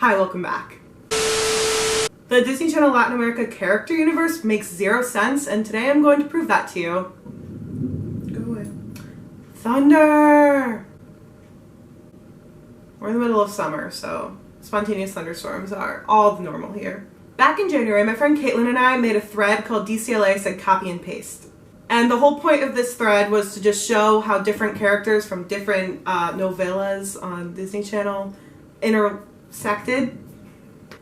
Hi, welcome back. The Disney Channel Latin America character universe makes zero sense, and today I'm going to prove that to you. Go away. Thunder! We're in the middle of summer, so spontaneous thunderstorms are all normal here. Back in January, my friend Caitlin and I made a thread called DCLA said copy and paste. And the whole point of this thread was to just show how different characters from different novellas on Disney Channel intersected.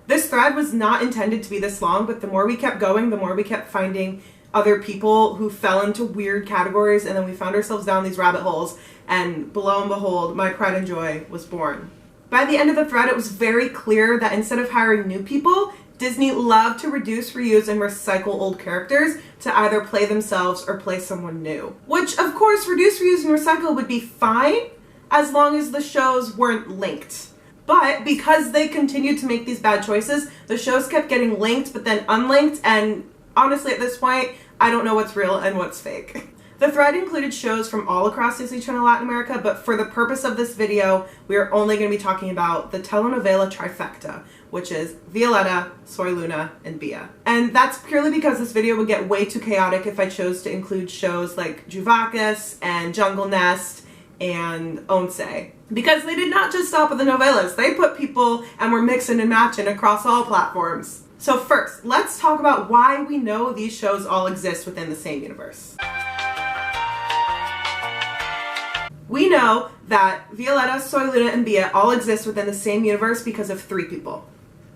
This thread was not intended to be this long, but the more we kept going, the more we kept finding other people who fell into weird categories, and then we found ourselves down these rabbit holes, and lo and behold, my pride and joy was born. By the end of the thread, it was very clear that instead of hiring new people, Disney loved to reduce, reuse, and recycle old characters to either play themselves or play someone new. Which, of course, reduce, reuse, and recycle would be fine as long as the shows weren't linked. But because they continued to make these bad choices, the shows kept getting linked but then unlinked, and honestly at this point, I don't know what's real and what's fake. The thread included shows from all across Disney Channel Latin America, but for the purpose of this video, we are only going to be talking about the telenovela trifecta, which is Violeta, Soy Luna, and Bia. And that's purely because this video would get way too chaotic if I chose to include shows like Juvacas and Jungle Nest and Once. Because they did not just stop at the novellas, they put people and were mixing and matching across all platforms. So first, let's talk about why we know these shows all exist within the same universe. We know that Violeta, Soy Luna, and Bia all exist within the same universe because of three people: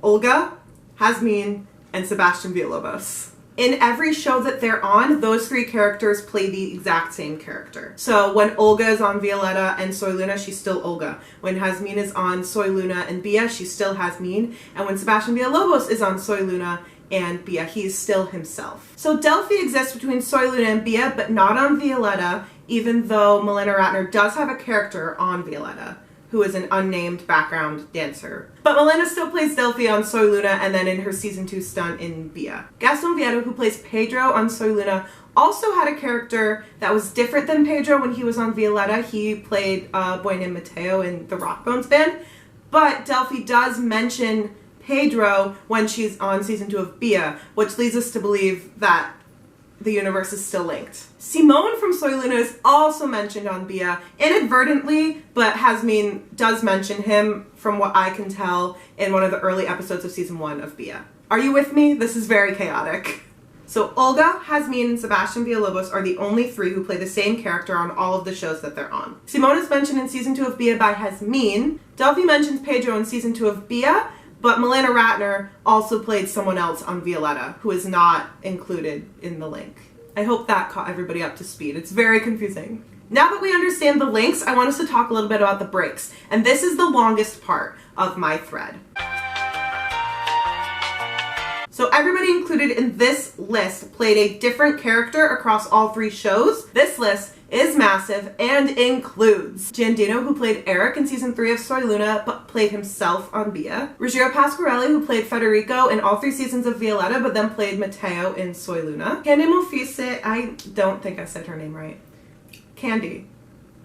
Olga, Jasmine, and Sebastian Villalobos. In every show that they're on, those three characters play the exact same character. So when Olga is on Violeta and Soy Luna, she's still Olga. When Jasmine is on Soy Luna and Bia, she's still Jasmine. And when Sebastian Villalobos is on Soy Luna and Bia, he's still himself. So Delphi exists between Soy Luna and Bia, but not on Violeta, even though Milena Ratner does have a character on Violeta, who is an unnamed background dancer. But Milena still plays Delphi on Soy Luna and then in her season 2 stunt in Bia. Gaston Viedo, who plays Pedro on Soy Luna, also had a character that was different than Pedro when he was on Violeta. He played a boy named Mateo in the Rock Bones band. But Delphi does mention Pedro when she's on season 2 of Bia, which leads us to believe that the universe is still linked. Simone from Soy Luna is also mentioned on Bia, inadvertently, but Jasmine does mention him, from what I can tell, in one of the early episodes of season 1 of Bia. Are you with me? This is very chaotic. So Olga, Jasmine, and Sebastian Villalobos are the only three who play the same character on all of the shows that they're on. Simone is mentioned in season 2 of Bia by Jasmine. Delphi mentions Pedro in season 2 of Bia, but Milena Ratner also played someone else on Violeta, who is not included in the link. I hope that caught everybody up to speed. It's very confusing. Now that we understand the links, I want us to talk a little bit about the breaks. And this is the longest part of my thread. So everybody included in this list played a different character across all three shows. This list is massive and includes Giandino, who played Eric in season 3 of Soy Luna but played himself on Bia. Ruggiero Pasquarelli, who played Federico in all three seasons of Violeta but then played Matteo in Soy Luna. Candy Monfils, I don't think I said her name right. Candy,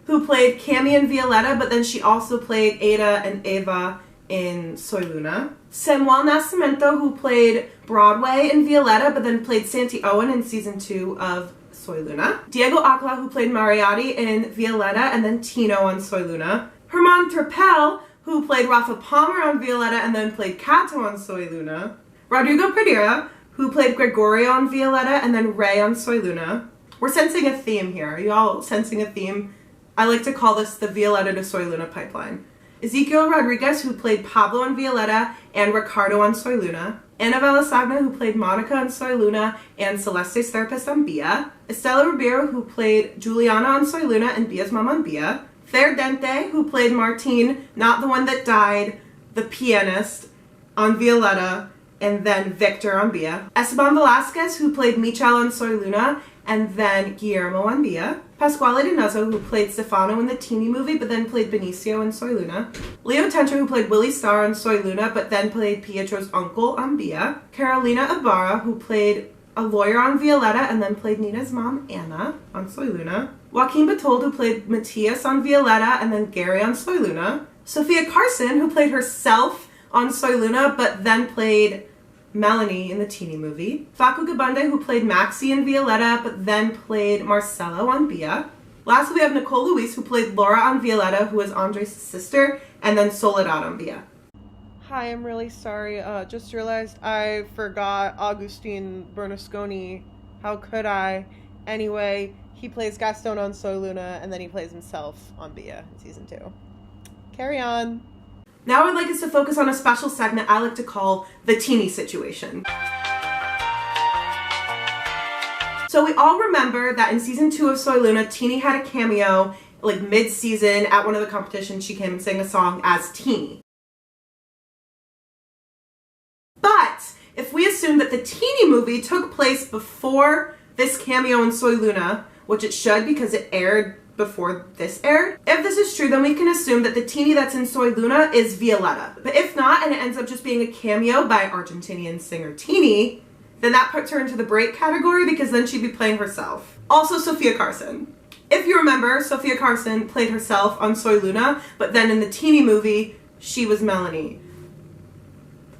who played Cami in Violeta but then she also played Ada and Eva in Soy Luna. Samuel Nascimento, who played Broadway in Violeta but then played Santi Owen in season 2 of Soy Luna. Diego Acla, who played Mariotti in Violeta and then Tino on Soy Luna. Herman Turpel, who played Rafa Palmer on Violeta and then played Kato on Soy Luna. Rodrigo Pradera, who played Gregorio on Violeta and then Ray on Soy Luna. We're sensing a theme here. Are you all sensing a theme? I like to call this the Violeta to Soy Luna pipeline. Ezequiel Rodriguez, who played Pablo on Violeta and Ricardo on Soy Luna. Ana Velasagna, who played Monica on Soy Luna and Celeste's therapist on Bia. Estela Ribeiro, who played Juliana on Soy Luna and Bia's mom on Bia. Fer Dente, who played Martine, not the one that died, the pianist, on Violeta, and then Victor on Bia. Esteban Velasquez, who played Michel on Soy Luna, and then Guillermo on Bia. Pasquale Dinuzzo, who played Stefano in the Teeny movie, but then played Benicio in Soy Luna. Leo Tentra, who played Willie Starr on Soy Luna, but then played Pietro's uncle on Bia. Carolina Ibarra, who played a lawyer on Violeta, and then played Nina's mom, Anna, on Soy Luna. Joaquin Batold, who played Matthias on Violeta, and then Gary on Soy Luna. Sophia Carson, who played herself on Soy Luna, but then played Melanie in the Teenie movie. Facu Gabande, who played Maxie in Violetta, but then played Marcelo on Bia. Lastly, we have Nicole Luis, who played Laura on Violetta, who was Andres' sister, and then Soledad on Bia. Hi, I'm really sorry. Just realized I forgot Agustin Bernasconi. How could I? Anyway, he plays Gaston on Soy Luna, and then he plays himself on Bia in season 2. Carry on. Now I'd like us to focus on a special segment I like to call the teenie situation. So we all remember that in season 2 of Soy Luna, Teenie had a cameo, like mid-season at one of the competitions. She came and sang a song as Teenie. But if we assume that the Teenie movie took place before this cameo in Soy Luna, which it should because it aired before this aired, if this is true, then we can assume that the Teenie that's in Soy Luna is Violetta. But if not, and it ends up just being a cameo by Argentinian singer Teenie, then that puts her into the break category because then she'd be playing herself. Also, Sofia Carson. If you remember, Sofia Carson played herself on Soy Luna, but then in the Teenie movie, she was Melanie.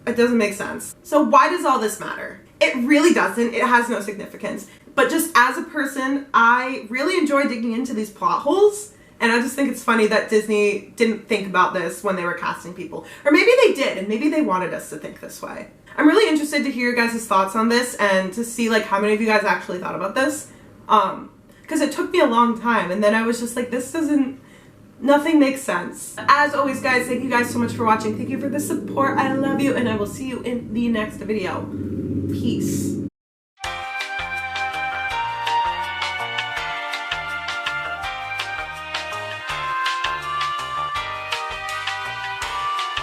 It doesn't make sense. So why does all this matter? It really doesn't. It has no significance. But just as a person, I really enjoy digging into these plot holes, and I just think it's funny that Disney didn't think about this when they were casting people. Or maybe they did, and maybe they wanted us to think this way. I'm really interested to hear your guys' thoughts on this and to see like how many of you guys actually thought about this. Because it took me a long time, and then I was just like, nothing makes sense. As always, guys, thank you guys so much for watching. Thank you for the support. I love you, and I will see you in the next video. Peace.